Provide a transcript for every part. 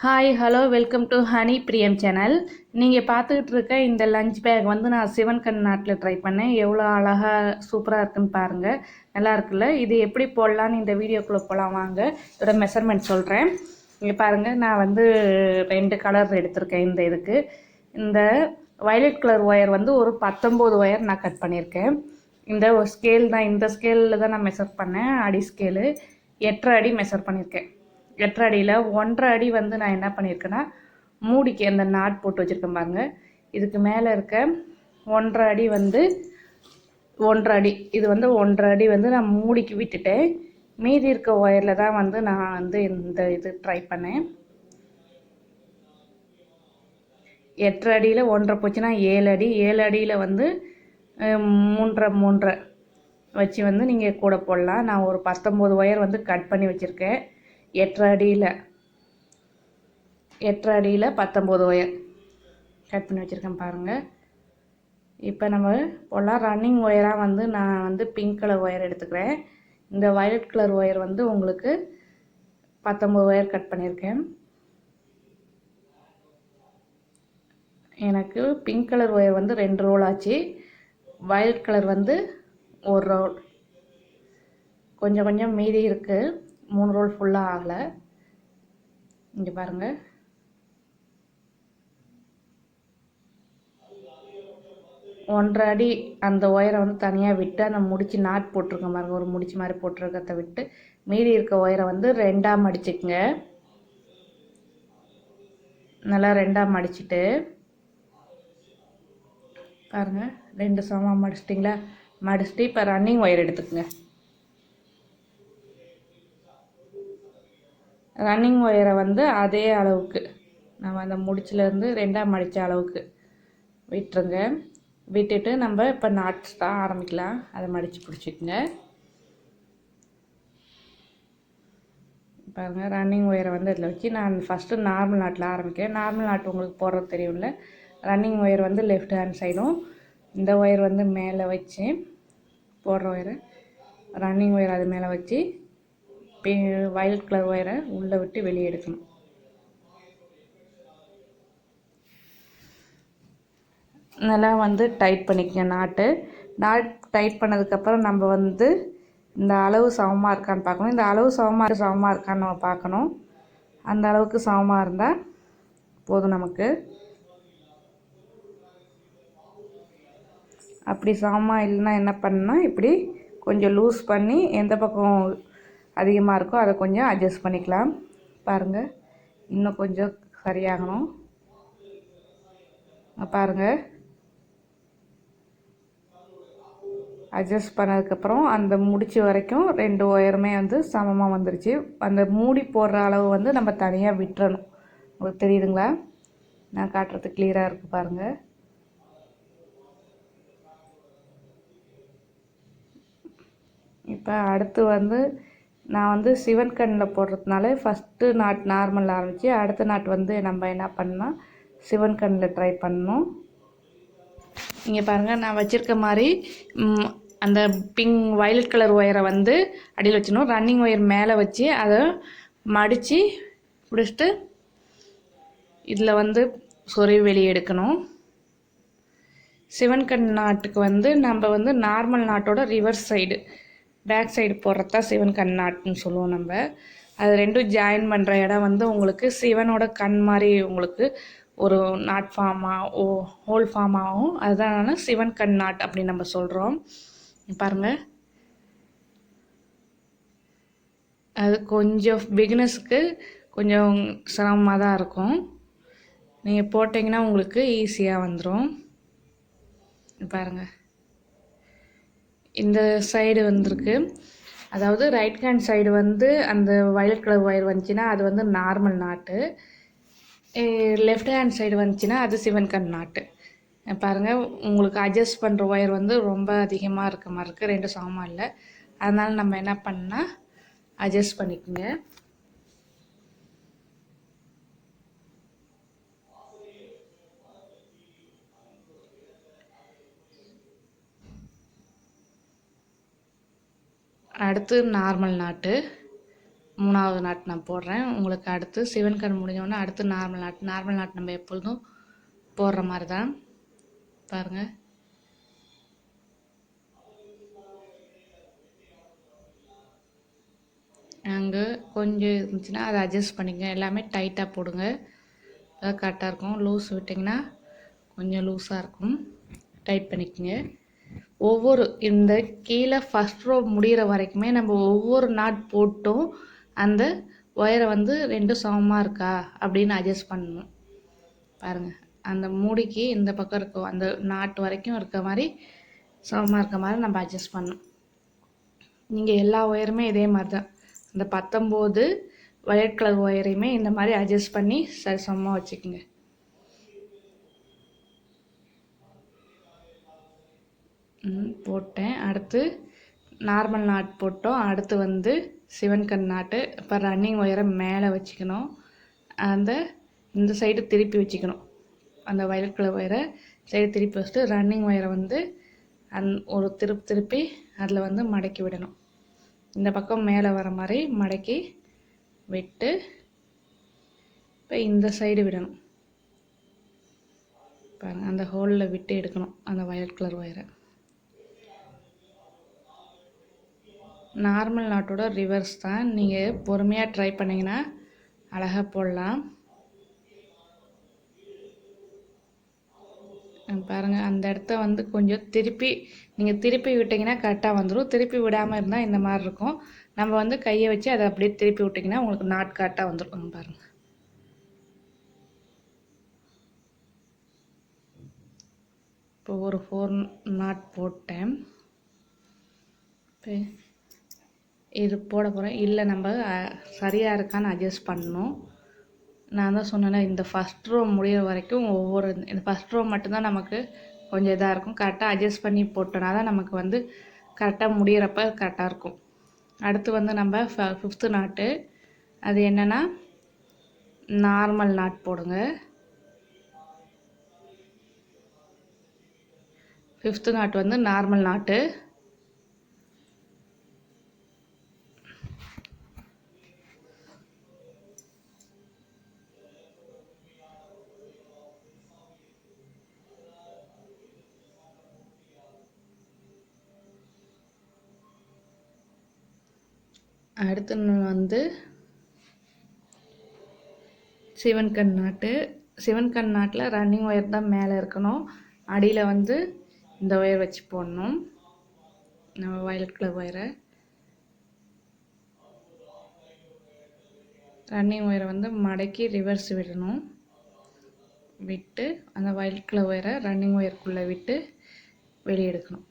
Hi hello welcome to honey பிரியம் channel. நீங்கள் பார்த்துக்கிட்டு இருக்க இந்த லஞ்ச் பேக் வந்து நான் சிவன் கண் நாட்டில் ட்ரை பண்ணேன். எவ்வளோ அழகாக சூப்பராக இருக்குன்னு பாருங்கள். நல்லா இருக்குல்ல? இது எப்படி போடலான்னு இந்த வீடியோக்குள்ளே போகலாம் வாங்க. இதோட மெஷர்மெண்ட் சொல்கிறேன். இங்கே பாருங்கள், நான் வந்து 2 கலர் எடுத்திருக்கேன். இதுக்கு இந்த வயலட் கலர் ஒயர் வந்து ஒரு 19 ஒயர் நான் கட் பண்ணியிருக்கேன். இந்த ஸ்கேல் தான், இந்த ஸ்கேலில் தான் நான் மெஷர் பண்ணேன். அடி ஸ்கேலு 8.5 அடி மெஷர் பண்ணியிருக்கேன். 8.5 அடியில் 1.5 அடி வந்து நான் என்ன பண்ணியிருக்கேன்னா மூடிக்கு அந்த நாட் போட்டு வச்சுருக்கேன் பாருங்கள். இதுக்கு மேலே இருக்க 1.5 அடி வந்து 1.5 அடி, இது வந்து 1.5 அடி வந்து நான் மூடிக்கு விட்டுட்டேன். மீதி இருக்க ஒயரில் தான் வந்து நான் வந்து இந்த இது ட்ரை பண்ணேன். 8.5 அடியில் 1.5 போச்சுன்னா 7 அடி, 7 அடியில் வந்து 3.5 வச்சு வந்து நீங்கள் கூட போடலாம். நான் ஒரு 19 ஒயர் வந்து கட் பண்ணி வச்சுருக்கேன். 8.5 அடியில் 19 ஒயர் கட் பண்ணி வச்சுருக்கேன் பாருங்கள். இப்போ நம்ம போடலாம். ரன்னிங் ஒயராக வந்து நான் வந்து பிங்க் கலர் ஒயர் எடுத்துக்கிறேன். இந்த வயலட் கலர் ஒயர் வந்து உங்களுக்கு 19 ஒயர் கட் பண்ணியிருக்கேன். எனக்கு பிங்க் கலர் ஒயர் வந்து 2 ரோல் ஆச்சு. வயலட் கலர் வந்து 1 ரோல், கொஞ்சம் கொஞ்சம் மீதி இருக்குது. 3 ரோல் ஃபுல்லாக ஆகலை. இங்கே பாருங்கள், ஒன்றரை அடி அந்த ஒயரை வந்து தனியாக விட்டு அந்த முடிச்சு நாட் போட்டிருக்க பாருங்க, ஒரு முடிச்சு மாதிரி போட்டிருக்கிறத விட்டு மீதி இருக்க ஒயரை வந்து 2ஆக மடிச்சுக்குங்க. நல்லா 2ஆக மடிச்சுட்டு பாருங்கள், 2 சமமாக மடிச்சிட்டிங்களா? மடிச்சுட்டு இப்போ ரன்னிங் ஒயர் எடுத்துக்கோங்க. ரன்னிங் ஒயரை வந்து அதே அளவுக்கு நம்ம அந்த முடிச்சிலேருந்து 2ஆக மடித்த அளவுக்கு விட்டுருங்க. விட்டுட்டு நம்ம இப்போ நாட்ஸ் தான் ஆரம்பிக்கலாம். அதை மடித்து பிடிச்சிக்கோங்க. பாருங்கள், ரன்னிங் ஒயரை வந்து இதில் வச்சு நான் ஃபஸ்ட்டு நார்மல் நாட்டில் ஆரம்பிக்கிறேன். நார்மல் நாட்டு உங்களுக்கு போடுறது தெரியும்ல. ரன்னிங் ஒயர் வந்து லெஃப்ட் ஹேண்ட் சைடும், இந்த ஒயர் வந்து மேலே வச்சு போடுற ஒயரை ரன்னிங் ஒயர் அது மேலே வச்சு வயலட் கலர் ஒயரை உள்ளே விட்டு வெளியே எடுக்கணும். நல்லா வந்து டைட் பண்ணிக்கங்க. நாட் டைட் பண்ணதுக்கப்புறம் நம்ம வந்து இந்த அளவு சமமாக இருக்கான்னு பார்க்கணும். இந்த அளவு சமமாக இருக்கான்னு நம்ம பார்க்கணும். அந்த அளவுக்கு சமமாக இருந்தால் போதும் நமக்கு. அப்படி சமமாக இல்லைன்னா என்ன பண்ணால் இப்படி கொஞ்சம் லூஸ் பண்ணி எந்த பக்கம் அதிகமாக இருக்கோ அதை கொஞ்சம் அட்ஜஸ்ட் பண்ணிக்கலாம். பாருங்கள், இன்னும் கொஞ்சம் சரியாகணும். பாருங்கள், அட்ஜஸ்ட் பண்ணதுக்கப்புறம் அந்த முடிச்சு வரைக்கும் 2 ஒயருமே வந்து சமமாக வந்துருச்சு. அந்த மூடி போடுற அளவு வந்து நம்ம தனியாக விட்டுறணும். உங்களுக்கு தெரியுதுங்களா? நான் காட்டுறது கிளியராக இருக்குது பாருங்கள். இப்போ அடுத்து வந்து நான் வந்து சிவன் கண்ணில் போடுறதுனால ஃபஸ்ட்டு நாட் நார்மல் ஆரம்பித்து அடுத்த நாட் வந்து நம்ம என்ன பண்ணால் சிவன் கண்ணில் ட்ரை பண்ணணும். இங்கே பாருங்கள், நான் வச்சுருக்க மாதிரி அந்த வயலட் கலர் ஒயரை வந்து அடியில் வச்சிடணும். ரன்னிங் ஒயர் மேலே வச்சு அதை மடித்து பிடிச்சிட்டு இதில் வந்து சொருவி வெளியே எடுக்கணும். சிவன் கண் நாட்டுக்கு வந்து நம்ம வந்து நார்மல் நாட்டோட ரிவர்ஸ் சைடு, பேக் சைடு போடுறது தான் சிவன் கண் நாட்டுன்னு சொல்லுவோம் நம்ம. அது ரெண்டும் ஜாயின் பண்ணுற இடம் வந்து உங்களுக்கு சிவனோட கண் மாதிரி உங்களுக்கு ஒரு நாட் ஹோல் ஃபார்ம் ஆகும். அதுதான் சிவன் கண் நாட் அப்படின்னு நம்ம சொல்கிறோம். பாருங்கள், அது கொஞ்சம் பிகினர்ஸ்க்கு கொஞ்சம் சிரமமாக தான் இருக்கும். நீங்கள் போட்டிங்கன்னா உங்களுக்கு ஈஸியாக வந்துடும். பாருங்கள், இந்த சைடு வந்திருக்கு. அதாவது ரைட் ஹேண்ட் சைடு வந்து அந்த வயலட் கலர் ஒயர் வந்துச்சுன்னா அது வந்து நார்மல் நாட்டு. லெஃப்ட் ஹேண்ட் சைடு வந்துச்சுன்னா அது சிவன் கண் நாட்டு. பாருங்கள், உங்களுக்கு அட்ஜஸ்ட் பண்ணுற ஒயர் வந்து ரொம்ப அதிகமாக இருக்க மாதிரி இருக்குது. 2 சமமாக இல்லை. அதனால் நம்ம என்ன பண்ணால் அட்ஜஸ்ட் பண்ணிக்கோங்க. அடுத்து நார்மல் நாட்டு 3வது நாட் நான் போடுறேன். உங்களுக்கு அடுத்து சிவன் கண் முடிஞ்சோடனே அடுத்து நார்மல் நாட் நம்ம எப்பொழுதும் போடுற மாதிரி தான் பாருங்கள். அங்கே கொஞ்சம் இருந்துச்சுன்னா அதை அட்ஜஸ்ட் பண்ணிக்கங்க. எல்லாமே டைட்டாக போடுங்க, அது கரெக்டாக இருக்கும். லூஸ் விட்டிங்கன்னா கொஞ்சம் லூஸாக இருக்கும், டைட் பண்ணிக்கோங்க. ஒவ்வொரு இந்த கீழே ஃபஸ்ட் ரோ முடிகிற வரைக்குமே நம்ம ஒவ்வொரு நாட் போட்டும் அந்த ஒயரை வந்து 2 சமமாக இருக்கா அப்படின்னு அட்ஜஸ்ட் பண்ணணும். பாருங்கள், அந்த மூடிக்கு இந்த பக்கம் இருக்கும் அந்த நாட் வரைக்கும் இருக்க மாதிரி சமமாக இருக்க மாதிரி நம்ம அட்ஜஸ்ட் பண்ணணும். நீங்கள் எல்லா ஒயருமே இதே மாதிரி தான், இந்த 19 வயலட் கலர் ஒயரையுமே இந்த மாதிரி அட்ஜஸ்ட் பண்ணி சமமாக வச்சுக்கோங்க. போட்டேன். அடுத்து நார்மல் நாட் போட்டோம். அடுத்து வந்து சிவன் கண் நாட்டு. இப்போ ரன்னிங் ஒயரை மேலே வச்சுக்கணும், இந்த சைடு திருப்பி வச்சுக்கணும். அந்த வயலட் கலர் ஒயரை சைடு திருப்பி வச்சுட்டு ரன்னிங் ஒயரை வந்து ஒரு திருப்பி அதில் வந்து மடக்கி விடணும். இந்த பக்கம் மேலே வர மாதிரி மடக்கி விட்டு இப்போ இந்த சைடு விடணும். பாருங்கள், அந்த ஹோலில் விட்டு எடுக்கணும் அந்த வயலட் கலர் ஒயரை. நார்மல் நாட்டோட ரிவர்ஸ் தான். நீங்கள் பொறுமையாக ட்ரை பண்ணிங்கன்னா அழகாக போடலாம். பாருங்கள், அந்த இடத்த வந்து கொஞ்சம் நீங்கள் திருப்பி விட்டிங்கன்னா கரெக்டாக வந்துடும். திருப்பி விடாமல் இருந்தால் இந்த மாதிரி இருக்கும். நம்ம வந்து கையை வச்சு அதை அப்படியே திருப்பி விட்டிங்கன்னா உங்களுக்கு நாட் கரெக்டாக வந்துடும். பாருங்கள், இப்போ ஒரு 4 நாட் போட்டேன். இப்போ இது போட போகிறேன். இல்லை, நம்ம சரியாக இருக்கான்னு அட்ஜஸ்ட் பண்ணணும். நான் தான் சொன்னேன்னா இந்த ஃபஸ்ட் ரோ முடிகிற வரைக்கும் இந்த ஃபஸ்ட் ரோ மட்டும்தான் நமக்கு கொஞ்சம் இதாக இருக்கும். கரெக்டாக அட்ஜஸ்ட் பண்ணி போட்டோன்னா தான் நமக்கு வந்து கரெக்டாக முடிகிறப்ப கரெக்டாக இருக்கும். அடுத்து வந்து நம்ம 5th நாட்டு, அது என்னென்னா நார்மல் நாட் போடுங்க. 5th நாட் வந்து நார்மல் நாட்டு. அடுத்து வந்து சிவன் கண் நாட்டு. சிவன் கண் நாட்டில் ரன்னிங் ஒயர் தான் மேலே இருக்கணும், அடியில் வந்து இந்த ஒயர் வச்சு போடணும். நம்ம வயலட் கலர் ஒயரை, ரன்னிங் ஒயரை வந்து மடக்கி ரிவர்ஸ் விடணும். விட்டு அந்த வயலட் கலர் ஒயரை ரன்னிங் ஒயருக்குள்ளே விட்டு வெளியே எடுக்கணும்.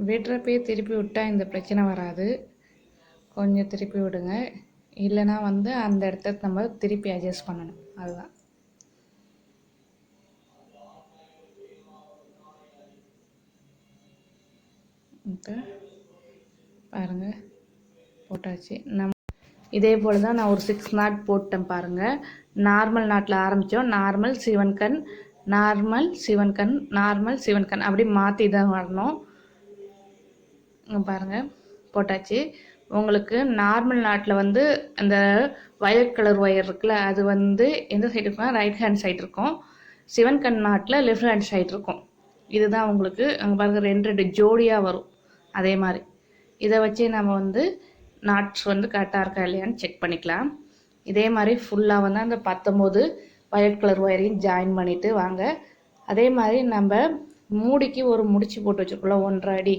விடுறப்பே திருப்பி விட்டால் இந்த பிரச்சனை வராது. கொஞ்சம் திருப்பி விடுங்க, இல்லைனா வந்து அந்த இடத்த நம்ம திருப்பி அட்ஜஸ்ட் பண்ணணும். அதுதான். இப்போ பாருங்கள், போட்டாச்சு. இதே போல் தான் நான் ஒரு 6 நாட் போட்டேன். பாருங்கள், நார்மல் நாட்டில் ஆரம்பித்தோம். நார்மல் சிவன் கண், நார்மல் சிவன் கண், நார்மல் சிவன் கண், அப்படி மாற்றி தான் வரணும். பாருங்கள், போட்டாச்சு. உங்களுக்கு நார்மல் நாட்டில் வந்து அந்த வயலட் கலர் ஒயர் இருக்குல்ல, அது வந்து எந்த சைடு இருக்குன்னா ரைட் ஹேண்ட் சைடு இருக்கும். சிவன் கண் நாட்டில் லெஃப்ட் ஹேண்ட் சைடு இருக்கும். இதுதான் உங்களுக்கு அங்கே பாருங்கள் 2 ஜோடியாக வரும். அதே மாதிரி இதை வச்சு நம்ம வந்து நாட்ஸ் வந்து கரெக்டாக இருக்கா இல்லையான்னு செக் பண்ணிக்கலாம். இதே மாதிரி ஃபுல்லாக வந்து அந்த 19 வயலட் கலர் ஒயரையும் ஜாயின் பண்ணிவிட்டு வாங்க. அதே மாதிரி நம்ம மூடிக்கு ஒரு முடிச்சு போட்டு வச்சுருக்கோம்ல 1.5 அடி,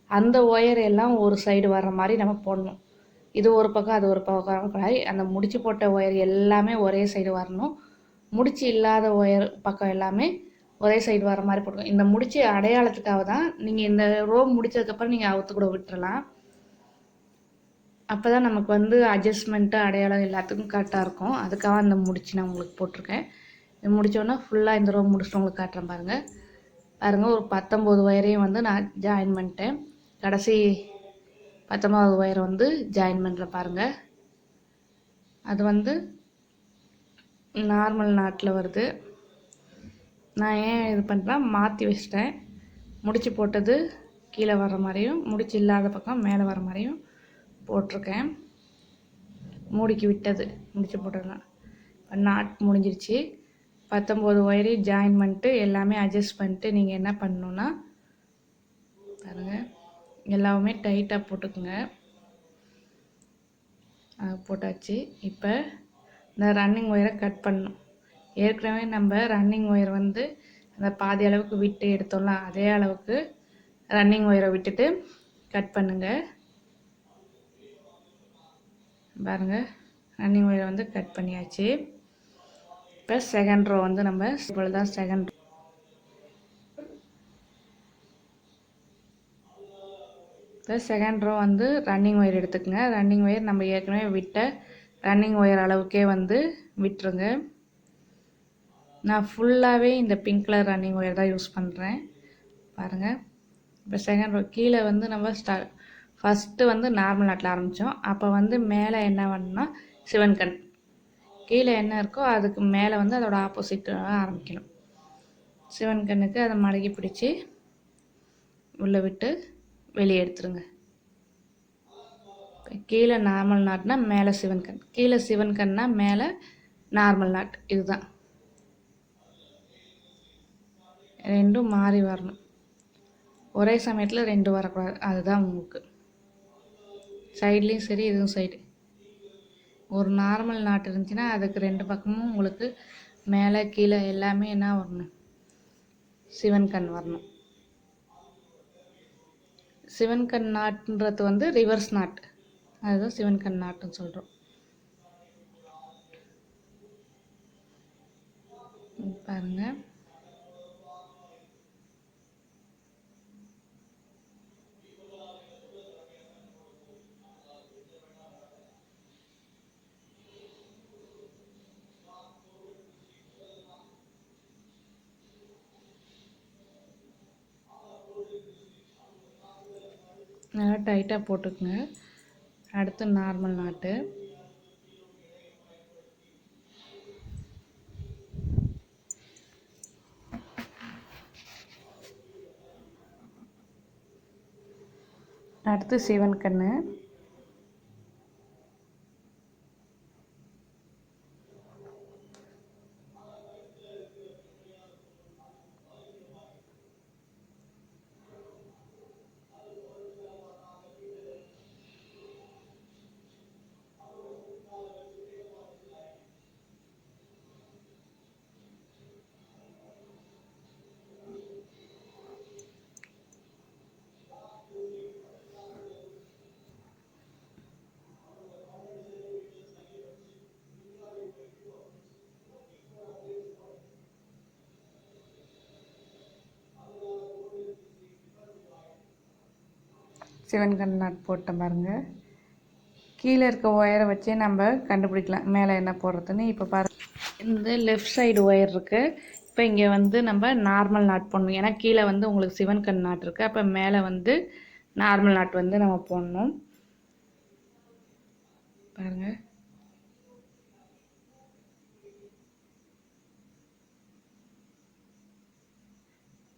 அந்த ஒயர் எல்லாம் ஒரு சைடு வர்ற மாதிரி நம்ம போடணும். இது ஒரு பக்கம் அது ஒரு பக்கம், அந்த முடிச்சு போட்ட ஒயர் எல்லாமே ஒரே சைடு வரணும். முடிச்சு இல்லாத ஒயர் பக்கம் எல்லாமே ஒரே சைடு வர மாதிரி போடணும். இந்த முடிச்சு அடையாளத்துக்காக தான். நீங்கள் இந்த ரோ முடிச்சதுக்கப்புறம் நீங்கள் அவுத்து கூட விட்டுறலாம். அப்போ தான் நமக்கு வந்து அட்ஜஸ்ட்மெண்ட்டு அடையாளம் எல்லாத்துக்கும் கரெக்டாக இருக்கும். அதுக்காக அந்த முடிச்சு நான் உங்களுக்கு போட்டிருக்கேன். இது முடித்தோன்னா ஃபுல்லாக இந்த ரோ முடிச்சுட்டு உங்களுக்கு காட்டுறேன் பாருங்கள். பாருங்கள், ஒரு 19 ஒயரையும் வந்து நான் ஜாயின் பண்ணிட்டேன். கடைசி 19வது ஒயரை வந்து ஜாயின் பண்ணுறேன் பாருங்கள். அது வந்து நார்மல் நாட்டில் வருது. நான் ஏன் இது பண்ணுறேன், மாற்றி வச்சிட்டேன். முடிச்சு போட்டது கீழே வர மாதிரியும், முடிச்சு இல்லாத பக்கம் மேலே வர மாதிரியும் போட்டிருக்கேன். மூடிக்கு விட்டது முடிச்சு போட்டதுலாம். இப்போ நாட் முடிஞ்சிருச்சு. 19 ஒயரையும் ஜாயின் பண்ணிட்டு எல்லாமே அட்ஜஸ்ட் பண்ணிட்டு நீங்கள் என்ன பண்ணணுன்னா பாருங்கள், எல்லாமே டைட்டாக போட்டுக்குங்க. போட்டாச்சு. இப்போ இந்த ரன்னிங் ஒயரை கட் பண்ணணும். ஏற்கனவே நம்ம ரன்னிங் ஒயர் வந்து அந்த பாதி அளவுக்கு விட்டு எடுத்தோம்ல, அதே அளவுக்கு ரன்னிங் ஒயரை விட்டுட்டு கட் பண்ணுங்கள். பாருங்கள், ரன்னிங் ஒயரை வந்து கட் பண்ணியாச்சு. இப்போ செகண்ட் ரோ வந்து நம்ம இவ்வளோ தான் செகண்ட். இப்போ செகண்ட் ரோ வந்து ரன்னிங் ஒயர் எடுத்துக்கங்க. ரன்னிங் ஒயர் நம்ம ஏற்கனவே விட்ட ரன்னிங் ஒயர் அளவுக்கே வந்து விட்டுருங்க. நான் ஃபுல்லாகவே இந்த பிங்க் கலர் ரன்னிங் ஒயர் தான் யூஸ் பண்ணுறேன் பாருங்கள். இப்போ செகண்ட் ரோ கீழே வந்து நம்ம ஃபஸ்ட்டு வந்து நார்மல் நாட்டில் ஆரம்பித்தோம். அப்போ வந்து மேலே என்ன பண்ணணும்னா சிவன் கண், கீழே என்ன இருக்கோ அதுக்கு மேலே வந்து அதோட ஆப்போசிட் ஆரம்பிக்கணும். சிவன் கண்ணுக்கு அதை மடக்கி பிடிச்சி உள்ளே விட்டு வெளியே எடுத்துருங்க. கீழே நார்மல் நாட்னா மேலே சிவன் கண், கீழே சிவன் கண்ணா மேலே நார்மல் நாட். இதுதான், ரெண்டும் மாறி வரணும். ஒரே சமயத்தில் ரெண்டு வரக்கூடாது. அதுதான் உங்களுக்கு சைட்லேயும் சரி, இதுவும் சைடு. ஒரு நார்மல் நாட்டு இருந்துச்சுன்னா அதுக்கு ரெண்டு பக்கமும் உங்களுக்கு மேலே கீழே எல்லாமே என்ன வரணும், சிவன் கண் வரணும். சிவன் கண் நாட்டுன்றது வந்து ரிவர்ஸ் நாட், அதுதான் சிவன் கண் நாட்டுன்னு சொல்கிறோம். பாருங்கள், நல்லா டைட்டாக போட்டுக்குங்க. அடுத்து நார்மல் நாட்டு. அடுத்து சிவன் கண்ணு. சிவன் கண் நாட் போட்டேன் பாருங்கள். கீழே இருக்க ஒயரை வச்சே நம்ம கண்டுபிடிக்கலாம் மேலே என்ன போடுறதுன்னு. இப்போ பாருங்கள், இந்த லெஃப்ட் சைடு ஒயர் இருக்குது. இப்போ இங்கே வந்து நம்ம நார்மல் நாட் போடணும். ஏன்னா கீழே வந்து உங்களுக்கு சிவன் கண் நாட் இருக்குது. அப்போ மேலே வந்து நார்மல் நாட் வந்து நம்ம போடணும். பாருங்கள்,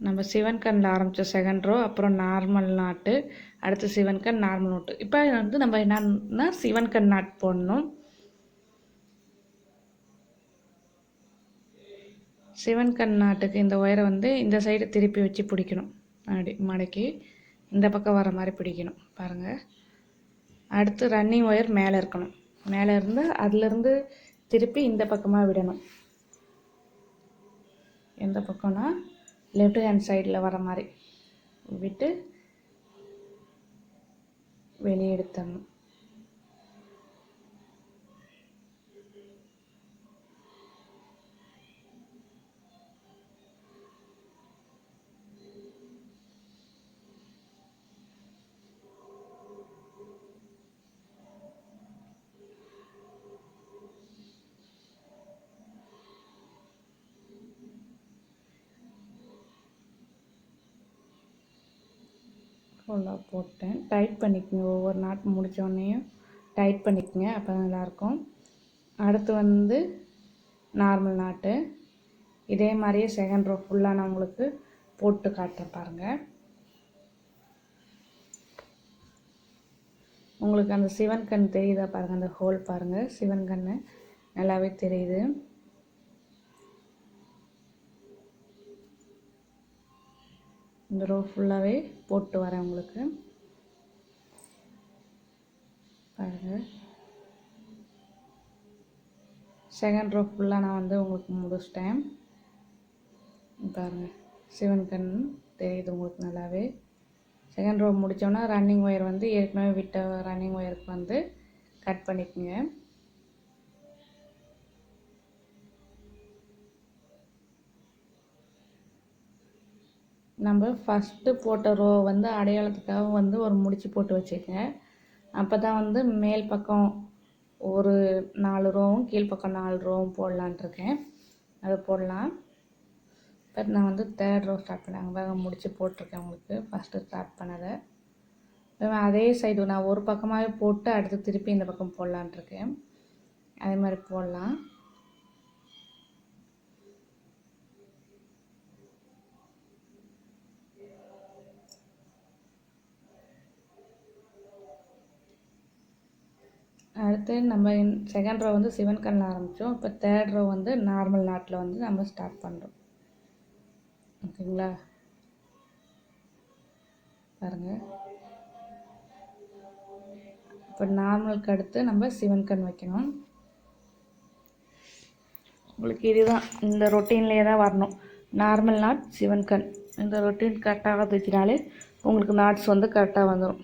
நம்ம சிவன் கண்ணில் ஆரம்பித்த செகண்ட் ரோ, அப்புறம் நார்மல் நாட்டு, அடுத்து சிவன் கண், நார்மல் நோட்டு. இப்போ வந்து நம்ம என்னன்னா சிவன் கண் நாட் போடணும். சிவன் கண் நாட்டுக்கு இந்த ஒயரை வந்து இந்த சைடு திருப்பி வச்சு பிடிக்கணும். அப்படி மடக்கி இந்த பக்கம் வர மாதிரி பிடிக்கணும் பாருங்கள். அடுத்து ரன்னிங் ஒயர் மேலே இருக்கணும். மேலே இருந்து அதுலேருந்து திருப்பி இந்த பக்கமாக விடணும். எந்த பக்கம்னா லெஃப்ட் ஹேண்ட் சைடில் வர மாதிரி விட்டு வெளியே எடுத்துடணும். ஃபுல்லாக போட்டேன். டைட் பண்ணிக்கோங்க, ஒவ்வொரு நாட் முடித்தோடனேயும் டைட் பண்ணிக்கோங்க, அப்போ நல்லாயிருக்கும். அடுத்து வந்து நார்மல் நாட்டு. இதே மாதிரியே செகண்ட் ரோ ஃபுல்லாக நான் உங்களுக்கு போட்டு காட்டுறேன் பாருங்கள். உங்களுக்கு அந்த சிவன் கண் தெரியுதா பாருங்கள், அந்த ஹோல் பாருங்கள், சிவன் கண் நல்லாவே தெரியுது. இந்த ரோ ஃபுல்லாகவே போட்டு வரேன் உங்களுக்கு பாருங்கள். செகண்ட் ரோ ஃபுல்லாக நான் வந்து உங்களுக்கு முடிச்சிட்டேன் பாருங்கள். சிவன் கண் தெரியுது உங்களுக்கு நல்லாவே. செகண்ட் ரோ முடித்தோன்னா ரன்னிங் ஒயர் வந்து ஏற்கனவே விட்ட ரன்னிங் ஒயருக்கு வந்து கட் பண்ணிக்கோங்க. நம்ம ஃபஸ்ட்டு போட்ட ரோ வந்து அடையாளத்துக்காக வந்து ஒரு முடிச்சு போட்டு வச்சுக்கோங்க. அப்போ தான் வந்து மேல் பக்கம் ஒரு 4 ரோவும் கீழ்ப்பக்கம் 4 ரோவும் போடலான்ட்ருக்கேன். அது போடலாம். பட் நான் வந்து தேர்ட் ரோ ஸ்டார்ட் பண்ணேன், முடிச்சு போட்டிருக்கேன் உங்களுக்கு ஃபஸ்ட்டு ஸ்டார்ட் பண்ணதை. அதே சைடு நான் ஒரு பக்கமாகவே போட்டு அடுத்து திருப்பி இந்த பக்கம் போடலான்ட்ருக்கேன். அதே மாதிரி போடலாம். அடுத்து நம்ம செகண்ட் ரோ வந்து சிவன் கண்ணில் ஆரம்பித்தோம். இப்போ தேர்ட் ரோ வந்து நார்மல் நாட்டில் வந்து நம்ம ஸ்டார்ட் பண்ணுறோம். ஓகேங்களா பாருங்கள். இப்போ நார்மலுக்கு அடுத்து நம்ம சிவன் கண் வைக்கணும். உங்களுக்கு இதுதான் இந்த ரொட்டீன்லேயே தான் வரணும். நார்மல் நாட், சிவன் கண், இந்த ரொட்டீன் கரெக்டாக வச்சுனாலே உங்களுக்கு நாட்ஸ் வந்து கரெக்டாக வந்துடும்.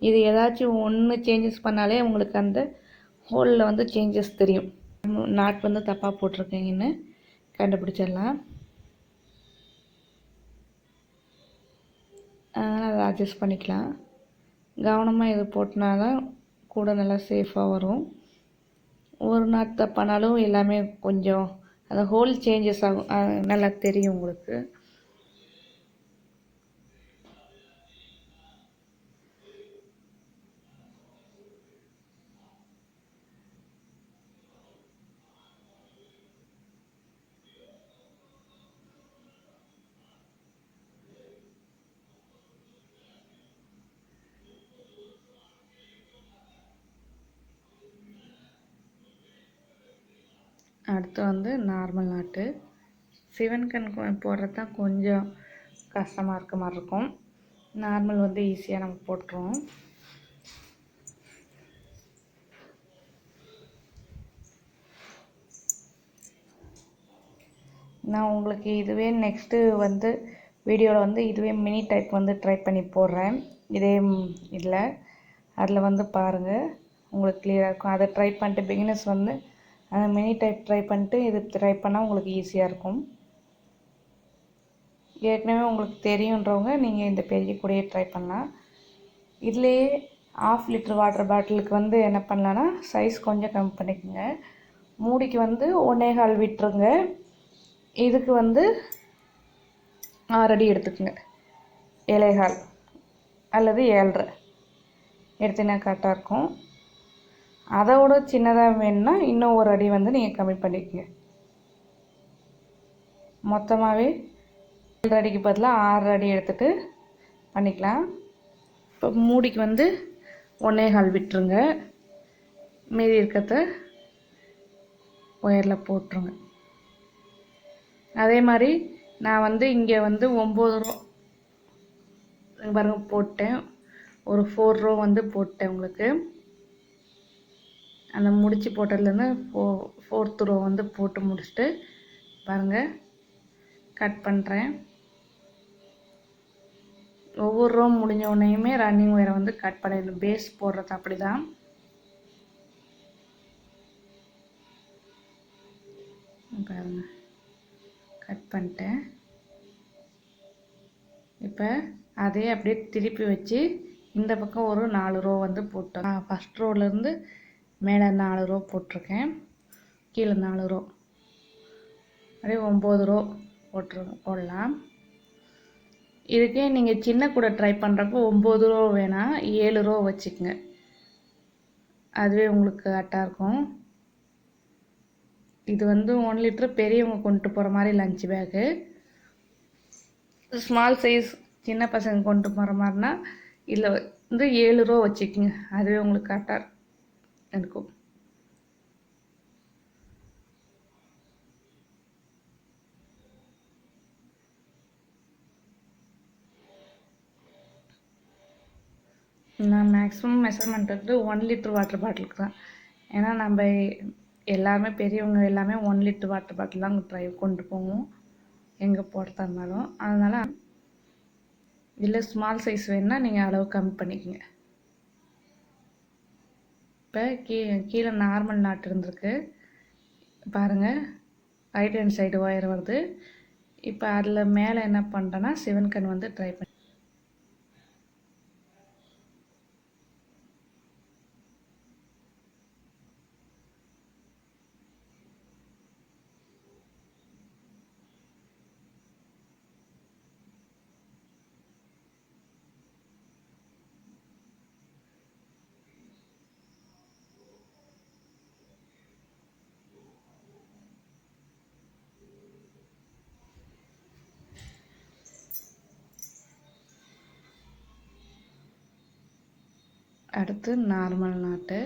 இது ஏதாச்சும் ஒன்று சேஞ்சஸ் பண்ணாலே உங்களுக்கு அந்த ஹோலில் வந்து சேஞ்சஸ் தெரியும். நாட் வந்து தப்பாக போட்டிருக்கீங்கன்னு கண்டுபிடிச்சிடலாம். அதனால் அதை அட்ஜஸ்ட் பண்ணிக்கலாம். கவனமாக இது போட்டினா தான் கூட நல்லா சேஃபாக வரும். ஒரு நாட் தப்பானாலும் எல்லாமே கொஞ்சம் அந்த ஹோல் சேஞ்சஸ் ஆகும், நல்லா தெரியும் உங்களுக்கு. அடுத்து வந்து நார்மல் நாட்டு. சிவன் கண் போடுறது தான் கொஞ்சம் கஷ்டமாக இருக்க மாதிரி இருக்கும். நார்மல் வந்து ஈஸியாக நம்ம போட்டுருவோம். நான் உங்களுக்கு இதுவே நெக்ஸ்ட்டு வந்து வீடியோவில் வந்து இதுவே மினி டைப் வந்து ட்ரை பண்ணி போடுறேன். இதே இதில் அதில் வந்து பாருங்கள், உங்களுக்கு கிளியராக இருக்கும். அதை ட்ரை பண்ணிட்டு பிகினர்ஸ் வந்து அந்த மினி டைப் ட்ரை பண்ணிட்டு இது ட்ரை பண்ணால் உங்களுக்கு ஈஸியாக இருக்கும். ஏற்கனவே உங்களுக்கு தெரியுன்றவங்க நீங்கள் இந்த பெரிய கூடயே ட்ரை பண்ணலாம். இதுலேயே 1/2 லிட்டர் வாட்டர் பாட்டிலுக்கு வந்து என்ன பண்ணலான்னா சைஸ் கொஞ்சம் கம்மி பண்ணிக்கோங்க. மூடிக்கு வந்து 1.25 விட்டுருங்க. இதுக்கு வந்து 6 அடி எடுத்துக்கோங்க. 7.25 அல்லது 7.5 எடுத்திங்கன்னா கரெக்டாக இருக்கும். அதோட சின்னதாக வேணும்னா இன்னும் ஒரு அடி வந்து நீங்கள் கம்மி பண்ணிக்கோங்க. மொத்தமாகவே 7 அடிக்கு பதிலாக 6 அடி எடுத்துகிட்டு பண்ணிக்கலாம். இப்போ மூடிக்கு வந்து 1.25 விட்டுருங்க. மீதி இருக்கிறத ஒயரில் போட்டுருங்க. அதே மாதிரி நான் வந்து இங்கே வந்து 9 ரோ பாருங்க போட்டேன். ஒரு 4 ரோ வந்து போட்டேன் உங்களுக்கு. அந்த முடிச்சு போட்டதுலேருந்து 4th ரோ வந்து போட்டு முடிச்சுட்டு பாருங்கள் கட் பண்ணுறேன். ஒவ்வொரு ரோ முடிஞ்ச உடனேயுமே ரன்னிங் ஒயரை வந்து கட் பண்ணிடணும். பேஸ் போடுறது அப்படி தான். பாருங்கள் கட் பண்ணிட்டேன். இப்போ அதே அப்படியே திருப்பி வச்சு இந்த பக்கம் ஒரு 4 ரோ வந்து போட்டோம். ஃபஸ்ட் ரோலேருந்து மேலே 4 ரோ போட்டிருக்கேன், கீழே 4 ரோ, அப்படியே 9 ரோ போடலாம். இதுக்கே நீங்கள் சின்ன கூட ட்ரை பண்ணுறப்போ 9 ரூபா வேணாம் 7 ரூபா வச்சுக்கோங்க. அதுவே உங்களுக்கு கரெக்டாக இருக்கும். இது வந்து 1 லிட்டர் பெரியவங்க கொண்டு போகிற மாதிரி லஞ்ச் பேக்கு. ஸ்மால் சைஸ் சின்ன பசங்க கொண்டு போகிற மாதிரினா இதில் வந்து 7 ரூபா வச்சுக்கோங்க. அதுவே உங்களுக்கு கரெக்டாக இருக்கும். நான் மேக்ஸிமம் மெஷர்மெண்ட் வந்து 1 லிட்டர் வாட்டர் பாட்டிலுக்கு தான். ஏன்னா நம்ம எல்லாருமே பெரியவங்க எல்லாமே 1 லிட்டர் வாட்டர் பாட்டில் தான் கொண்டு போவோம் எங்கே போகிறதா இருந்தாலும். அதனால் இல்லை ஸ்மால் சைஸ் வேணுன்னா நீங்கள் அளவு கம்மி பண்ணிக்கோங்க. இப்போ கீழே நார்மல் நாட் இருந்திருக்கு பாருங்கள், ரைட் ஹேண்ட் சைடு ஒயர் வருது. இப்போ அதில் மேலே என்ன பண்ணுறேன்னா சிவன் கண் வந்து ட்ரை பண்ணி அடுத்து நார்மல் நாட்டு,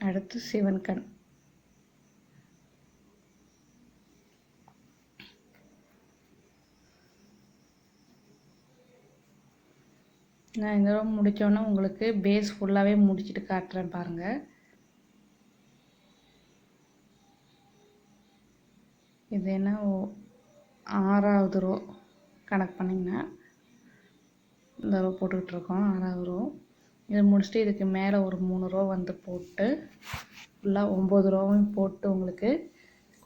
அடுத்து சிவன் கண். நான் இந்த தடவை முடித்தோன்னே உங்களுக்கு பேஸ் ஃபுல்லாகவே முடிச்சுட்டு காட்டுறேன் பாருங்கள். இது என்ன 6வது ரோ கணக்கு பண்ணிங்கன்னா இந்த ரோ போட்டுக்கிட்டுருக்கோம் 6வது ரோ. இதை முடிச்சுட்டு இதுக்கு மேலே ஒரு 3 ரோ வந்து போட்டு ஃபுல்லாக 9 ரோவும் போட்டு உங்களுக்கு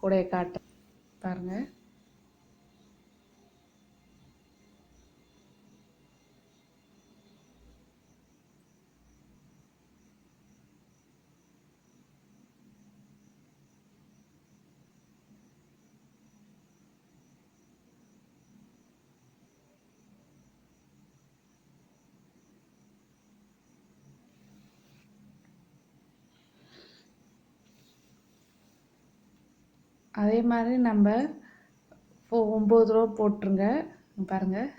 கூடைய காட்டுறேன் பாருங்கள். அதே மாதிரி நம்ம 9 ரூபா போட்டுருங்க பாருங்கள்.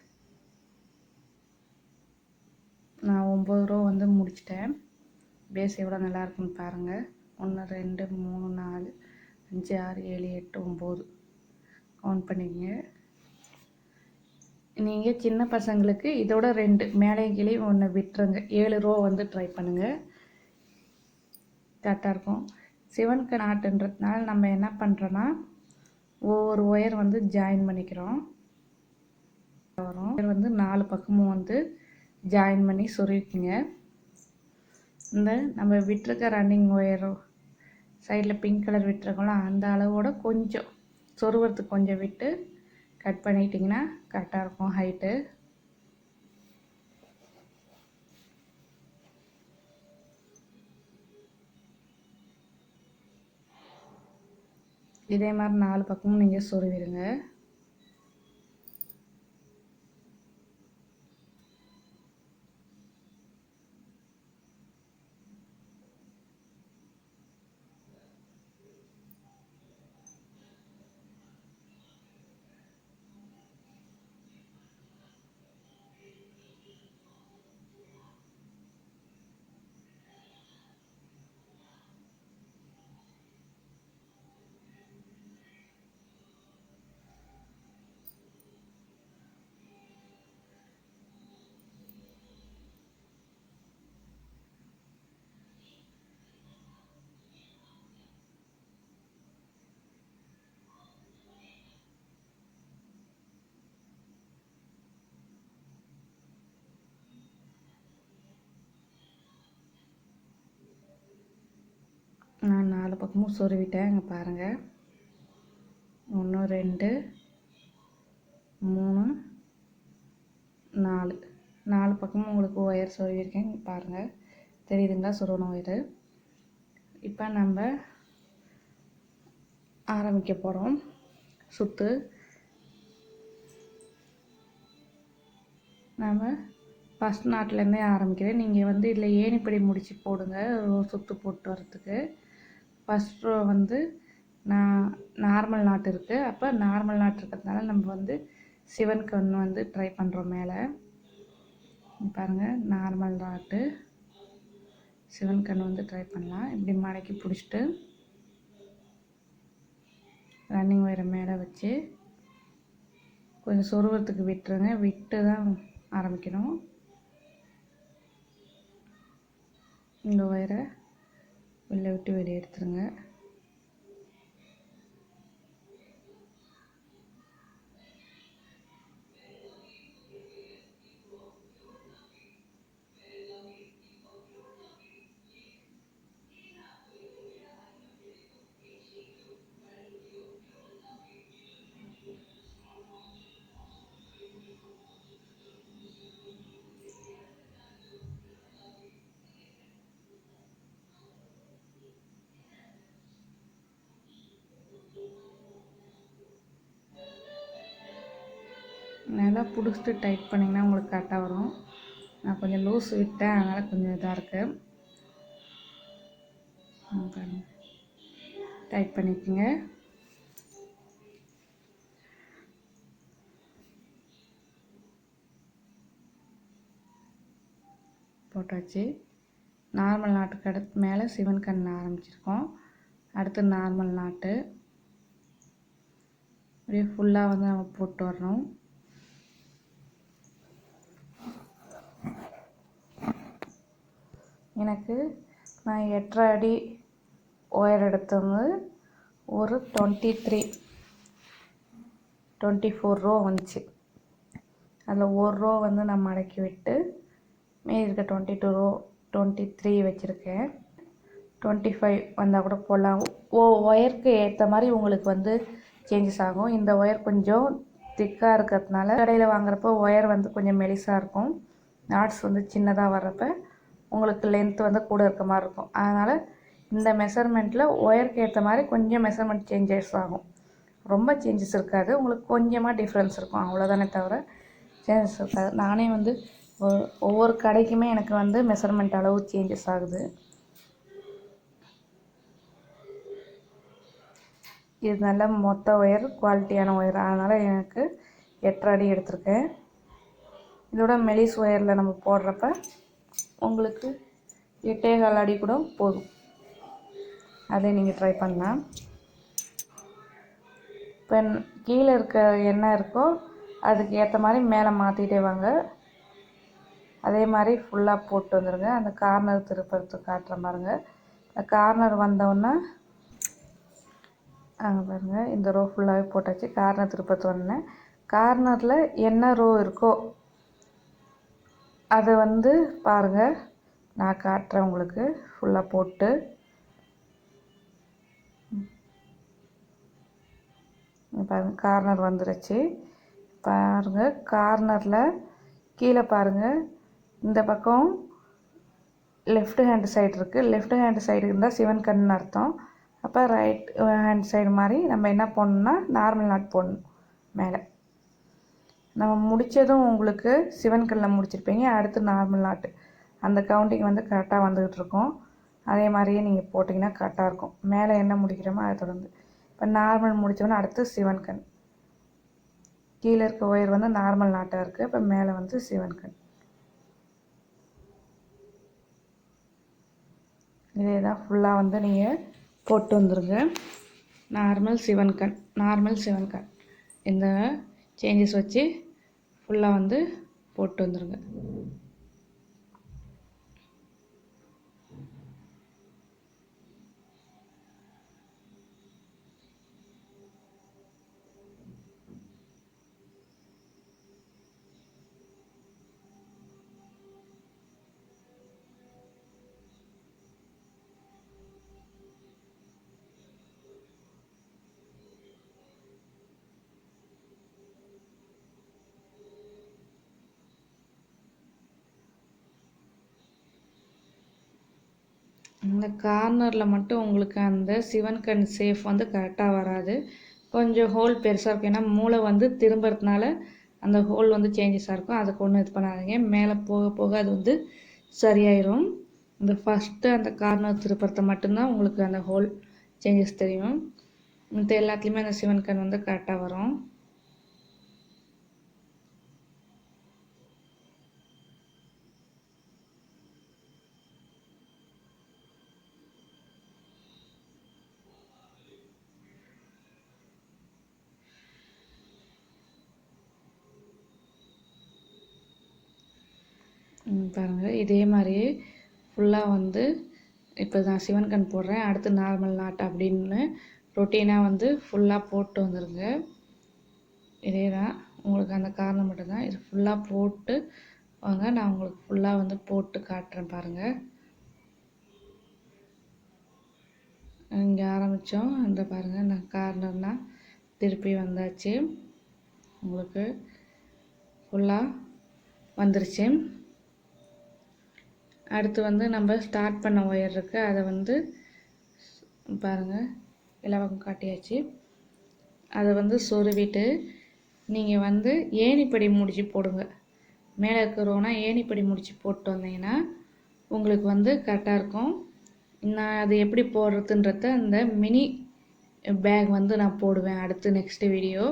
நான் 9 ரூபா வந்து முடிச்சிட்டேன். பேஸ் எவ்வளோ நல்லா இருக்குன்னு பாருங்கள். 1 2 3 4 5 6 7 8 9 கவுண்ட் பண்ணிக்கங்க. நீங்கள் சின்ன பசங்களுக்கு இதோட 2 மேலே கீழே 1 விட்டுருங்க. 7 ரூபா வந்து ட்ரை பண்ணுங்கள், கரெக்டாக இருக்கும். சிவன் கண் நாட்டுன்றதுனால நம்ம என்ன பண்ணுறோன்னா ஒவ்வொரு ஒயர் வந்து ஜாயின் பண்ணிக்கிறோம். வரும் ஒயர் வந்து 4 பக்கமும் வந்து ஜாயின் பண்ணி சொருவிக்குங்க. இந்த நம்ம விட்டுருக்க ரன்னிங் ஒயரோ சைடில் பிங்க் கலர் விட்டுருக்கோம்ல அந்த அளவோட கொஞ்சம் சொருவறதுக்கு கொஞ்சம் விட்டு கட் பண்ணிட்டிங்கன்னா கரெக்டாக இருக்கும் ஹைட்டு. இதே மாதிரி 4 பக்கமும் நீங்கள் சொருவிடுங்க. நான் 4 பக்கமும் சொருவிட்டேன். இங்கே பாருங்கள், 1 2 3 4 பக்கமும் உங்களுக்கு ஒயர் சொருவிருக்கேன். பாருங்கள் தெரியுதுங்களா சொருவின ஒயரு. இப்போ நம்ம ஆரம்பிக்க போகிறோம் சுற்று. நம்ம ஃபஸ்ட் நாட்லேருந்தே ஆரம்பிக்கிறேன். நீங்கள் வந்து இதில் ஏணிப்படி முடிச்சு போடுங்க சுற்று போட்டு வரத்துக்கு. ஃபஸ்ட் ரோ வந்து நான் நார்மல் நாட் இருக்குது. அப்போ நார்மல் நாட் இருக்கிறதுனால நம்ம வந்து சிவன் கண் வந்து ட்ரை பண்ணுறோம். மேலே பாருங்கள், நார்மல் நாட்டு சிவன் கண் வந்து ட்ரை பண்ணலாம். இப்படி மடக்கி பிடிச்சிட்டு ரன்னிங் ஒயரை மேலே வச்சு கொஞ்சம் சொருவத்துக்கு விட்டுருங்க. விட்டு தான் ஆரம்பிக்கணும். இந்த ஒயரை வெளில விட்டு வெளியே எடுத்துருங்க. நல்லா பிடிச்சிட்டு டைட் பண்ணிங்கன்னா உங்களுக்கு கரெக்டாக வரும். நான் கொஞ்சம் லூஸ் விட்டேன், அதனால் கொஞ்சம் இதாக இருக்குது. டைட் பண்ணிக்கோங்க. போட்டாச்சு. நார்மல் நாட்டுக்கு அடுத்து மேலே சிவன் கண் ஆரம்பிச்சிருக்கோம். அடுத்து நார்மல் நாட்டு அப்படியே ஃபுல்லாக வந்து நம்ம போட்டு வரணும். எனக்கு நான் 8.5 அடி ஒயர் எடுத்தது ஒரு 24 ரோ வந்துச்சு. அதில் ஒரு ரோ வந்து நான் மடக்கி விட்டு மீதி இருக்க 22 ரோ 23 வச்சுருக்கேன். 25 வந்தால் கூட போடலாம். ஒயருக்கு ஏற்ற மாதிரி உங்களுக்கு வந்து சேஞ்சஸ் ஆகும். இந்த ஒயர் கொஞ்சம் திக்காக இருக்கிறதுனால கடையில் வாங்குறப்போ ஒயர் வந்து கொஞ்சம் மெலிசாக இருக்கும். நாட்ஸ் வந்து சின்னதாக வர்றப்ப உங்களுக்கு லென்த் வந்து கூட இருக்க மாதிரி இருக்கும். அதனால் இந்த மெஷர்மெண்ட்டில் ஒயருக்கு ஏற்ற மாதிரி கொஞ்சம் மெஷர்மெண்ட் சேஞ்சஸ் ஆகும். ரொம்ப சேஞ்சஸ் இருக்காது, உங்களுக்கு கொஞ்சமாக டிஃப்ரென்ஸ் இருக்கும், அவ்வளோதானே தவிர சேஞ்சஸ் இருக்காது. நானே வந்து ஒவ்வொரு கடைக்குமே எனக்கு வந்து மெஷர்மெண்ட் அளவு சேஞ்சஸ் ஆகுது. இது நல்ல மொத்த ஒயர் குவாலிட்டியான ஒயர், அதனால் எனக்கு 8.5 அடி எடுத்திருக்கேன். இதோட மெலிஸ் ஒயரில் நம்ம போடுறப்ப உங்களுக்கு 8.25 அடி கூட போதும். அதை நீங்கள் ட்ரை பண்ணலாம். இப்போ கீழே இருக்க என்ன இருக்கோ அதுக்கு ஏற்ற மாதிரி மேலே மாற்றிட்டே வாங்க. அதே மாதிரி ஃபுல்லாக போட்டு வந்துடுங்க. அந்த கார்னர் திருப்பறத்துக்கு காட்டுற பாருங்க. இந்த கார்னர் வந்தோடனே அங்கே பாருங்கள், இந்த ரோ ஃபுல்லாகவே போட்டாச்சு. கார்னர் திருப்பத்து வந்தேன். கார்னரில் என்ன ரோ இருக்கோ அதை வந்து பாருங்கள், நான் காட்டுறேன் உங்களுக்கு. ஃபுல்லாக போட்டு பாருங்கள், கார்னர் வந்துருச்சு. பாருங்கள், கார்னரில் கீழே பாருங்கள், இந்த பக்கம் லெஃப்ட் ஹேண்ட் சைடு இருக்குது. லெஃப்ட் ஹேண்ட் சைடு இருந்தால் சிவன் கண்ணுன்னு அர்த்தம். அப்போ ரைட் ஹேண்ட் சைடு மாதிரி நம்ம என்ன பண்ணணும்னா நார்மல் நாட் போடணும். மேலே நம்ம முடித்ததும் உங்களுக்கு சிவன் கண்ணில் முடிச்சிருப்பீங்க. அடுத்து நார்மல் நாட்டு அந்த கவுண்டிங் வந்து கரெக்டாக வந்துக்கிட்டு இருக்கும். அதே மாதிரியே நீங்கள் போட்டிங்கன்னா கரெக்டாக இருக்கும். மேலே என்ன முடிக்கிறோமோ அதை தொடர்ந்து இப்போ நார்மல் முடித்தோன்னா அடுத்து சிவன் கண். கீழே இருக்க ஒயர் வந்து நார்மல் நாட்டாக இருக்குது. இப்போ மேலே வந்து சிவன் கண். இதே தான் ஃபுல்லாக வந்து நீங்கள் போட்டு வந்துடுங்க. நார்மல் சிவன் கண், நார்மல் சிவன் கண், இந்த சேஞ்சஸ் வச்சு ஃபுல்லாக வந்து போட்டு வந்துடுங்க. அந்த கார்னரில் மட்டும் உங்களுக்கு அந்த சிவன் கண் சேஃப் வந்து கரெக்டாக வராது, கொஞ்சம் ஹோல் பெருசாக இருக்கும். ஏன்னா மூளை வந்து திரும்புறதுனால அந்த ஹோல் வந்து சேஞ்சஸாக இருக்கும். அதுக்கு ஒன்றும் இது பண்ணாதீங்க, மேலே போக போக அது வந்து சரியாயிடும். இந்த ஃபஸ்ட்டு அந்த கார்னர் திருப்புறத மட்டும்தான் உங்களுக்கு அந்த ஹோல் சேஞ்சஸ் தெரியும். மற்ற எல்லாத்துலேயுமே அந்த சிவன் கண் வந்து கரெக்டாக வரும். பாருங்கள், இதே மாதிரியே ஃபுல்லாக வந்து இப்போ நான் சிவன் கண் போடுறேன், அடுத்து நார்மல் நாட் அப்படின்னு ரொட்டீனாக வந்து ஃபுல்லாக போட்டு வந்துடுங்க. இதே தான் உங்களுக்கு அந்த காரணம் மட்டும்தான். இது ஃபுல்லாக போட்டு வாங்க, நான் உங்களுக்கு ஃபுல்லாக வந்து போட்டு காட்டுறேன் பாருங்கள். இங்கே ஆரம்பித்தோம், இந்த பாருங்கள் நான் கார்னர்னால் திருப்பி வந்தாச்சு, உங்களுக்கு ஃபுல்லாக வந்துருச்சு. அடுத்து வந்து நம்ம ஸ்டார்ட் பண்ண ஒயர் இருக்குது, அதை வந்து பாருங்கள் எல்லா பக்கம் காட்டியாச்சு. அதை வந்து சொருவிட்டு நீங்கள் வந்து ஏணிப்படி முடிச்சு போடுங்க. மேலே இருக்கிறோன்னா ஏணிப்படி முடிச்சு போட்டு வந்தீங்கன்னா உங்களுக்கு வந்து கரெக்டாக இருக்கும். நான் அது எப்படி போடுறதுன்றத அந்த மினி பேக் வந்து நான் போடுவேன் அடுத்து நெக்ஸ்ட்டு வீடியோ.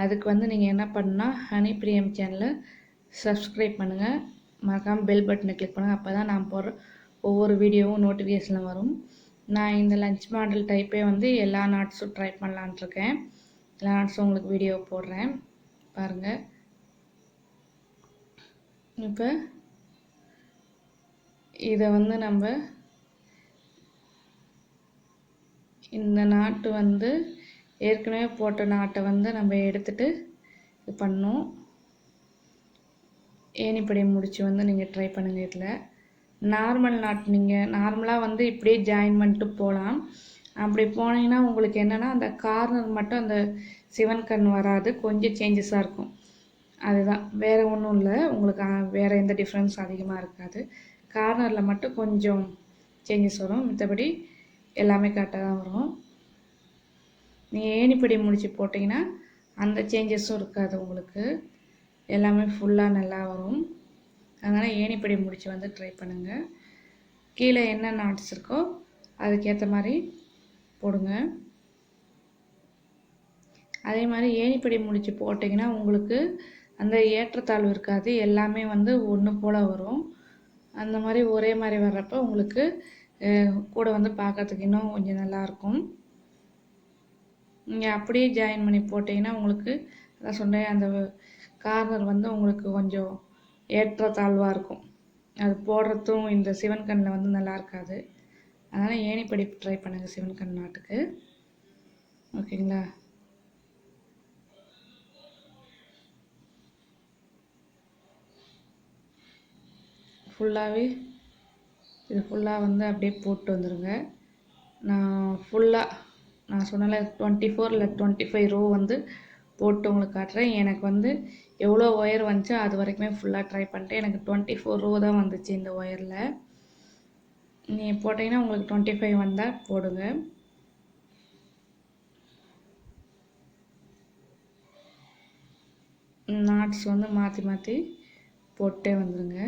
அதுக்கு வந்து நீங்கள் என்ன பண்ணால் ஹனி பிரியம் சேனலை சப்ஸ்கிரைப் பண்ணுங்கள், மறக்காமல் பெல் பட்டனை கிளிக் பண்ணுங்கள். அப்போ தான் நான் போடுற ஒவ்வொரு வீடியோவும் நோட்டிஃபிகேஷனில் வரும். நான் இந்த லஞ்ச் மாடல் டைப்பே வந்து எல்லா நாட்ஸும் ட்ரை பண்ணலான்ட்ருக்கேன். எல்லா நாட்ஸும் உங்களுக்கு வீடியோ போடுறேன் பாருங்கள். இப்போ இதை வந்து நம்ம இந்த நாட்டு வந்து ஏற்கனவே போட்ட நாட்டை வந்து நம்ம எடுத்துகிட்டு இது பண்ணணும். ஏணிப்படி முடிச்சு வந்து நீங்கள் ட்ரை பண்ணுங்கள். இதில் நார்மல் நாட் நீங்கள் நார்மலாக வந்து இப்படியே ஜாயின் பண்ணிட்டு போகலாம். அப்படி போனீங்கன்னா உங்களுக்கு என்னென்னா அந்த கார்னர் மட்டும் அந்த சிவன் கண் வராது, கொஞ்சம் சேஞ்சஸாக இருக்கும். அதுதான், வேறு ஒன்றும் இல்லை. உங்களுக்கு வேறு எந்த டிஃப்ரென்ஸ் அதிகமாக இருக்காது. கார்னரில் மட்டும் கொஞ்சம் சேஞ்சஸ் வரும், மற்றபடி எல்லாமே கரெக்டாக தான் வரும். நீங்கள் ஏணிப்படி முடிச்சு போட்டிங்கன்னா அந்த சேஞ்சஸும் இருக்காது, உங்களுக்கு எல்லாமே ஃபுல்லாக நல்லா வரும். அதனால் ஏணிப்படி முடிச்சு வந்து ட்ரை பண்ணுங்கள். கீழே என்ன நாட்ஸ் இருக்கோ அதுக்கேற்ற மாதிரி போடுங்க. அதே மாதிரி ஏணிப்படி முடிச்சு போட்டிங்கன்னா உங்களுக்கு அந்த ஏற்றத்தாழ்வு இருக்காது, எல்லாமே வந்து ஒன்று போல் வரும். அந்த மாதிரி ஒரே மாதிரி வர்றப்போ உங்களுக்கு கூட வந்து பார்க்கறதுக்கு இன்னும் கொஞ்சம் நல்லாயிருக்கும். நீங்கள் அப்படியே ஜாயின் பண்ணி போட்டிங்கன்னா உங்களுக்கு அதான் சொன்னேன், அந்த கார்னர் வந்து உங்களுக்கு கொஞ்சம் ஏற்றத்தாழ்வாக இருக்கும். அது போடுறதும் இந்த சிவன் கண்ணில் வந்து நல்லா இருக்காது. அதனால் ஏணிப்படி ட்ரை பண்ணுங்கள் சிவன் கண் நாட்டுக்கு. ஓகேங்களா? ஃபுல்லாகவே இது ஃபுல்லாக வந்து அப்படியே போட்டு வந்துடுங்க. நான் ஃபுல்லாக நான் சொன்னல 24 இல்லை 25 ரோ வந்து போட்டு உங்களுக்கு காட்டுறேன். எனக்கு வந்து எவ்வளோ ஒயர் வந்துச்சோ அது வரைக்குமே ஃபுல்லாக ட்ரை பண்ணிட்டேன். எனக்கு 24 ரோ தான் வந்துச்சு இந்த ஒயரில். நீங்கள் போட்டிங்கன்னா உங்களுக்கு 25 வந்தால் போடுங்க. நாட்ஸ் வந்து மாற்றி மாற்றி போட்டே வந்துடுங்க.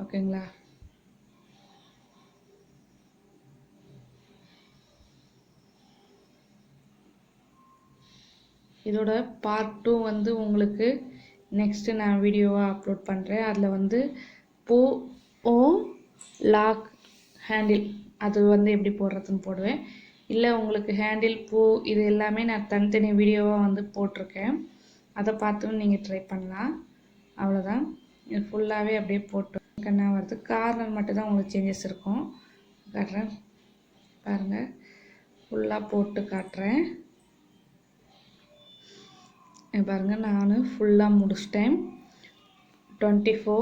ஓகேங்களா? இதோட பார்ட் 2 வந்து உங்களுக்கு நெக்ஸ்ட்டு நான் வீடியோவாக அப்லோட் பண்ணுறேன். அதில் வந்து பூ லாக் ஹேண்டில் அது வந்து எப்படி போடுறதுன்னு போடுவேன். இல்லை உங்களுக்கு ஹேண்டில் பூ இது எல்லாமே நான் தனித்தனி வீடியோவாக வந்து போட்டிருக்கேன், அதை பார்த்தும் நீங்கள் ட்ரை பண்ணலாம். அவ்வளோதான், இது ஃபுல்லாகவே அப்படியே போட்டு கண்ணா வருது. கார்னர் மட்டும்தான் உங்களுக்கு சேஞ்சஸ் இருக்கும். காட்டுறேன் பாருங்கள், ஃபுல்லாக போட்டு காட்டுறேன் பாருங்கள். நான் ஃபுல்லாக முடிச்சிட்டேன். 24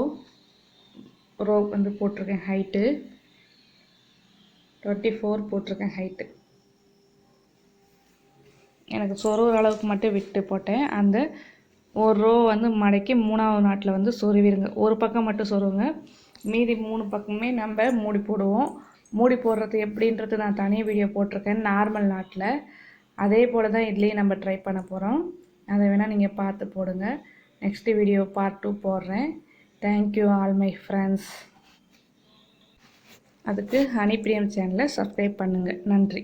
ரோ வந்து போட்டிருக்கேன் ஹைட்டு, 24 போட்டிருக்கேன் ஹைட்டு. எனக்கு சொருகிற அளவுக்கு மட்டும் விட்டு போட்டேன். அந்த ஒரு ரோ வந்து மடக்கி 3ஆவது நாட்டில் வந்து சொருவிடுங்க. ஒரு பக்கம் மட்டும் சொருவுங்க, மீதி 3 பக்கமே நம்ம மூடி போடுவோம். மூடி போடுறது எப்படின்றது நான் தனி வீடியோ போட்டிருக்கேன் நார்மல் நாட்டில். அதே போல் தான் இதுலேயும் நம்ம ட்ரை பண்ண போகிறோம். அதை வேணால் நீங்கள் பார்த்து போடுங்க. நெக்ஸ்ட் வீடியோ பார்ட் 2 போடுறேன். Thank you all my friends. அதுக்கு ஹனி பிரியம் சேனலை சப்ஸ்கிரைப் பண்ணுங்கள். நன்றி.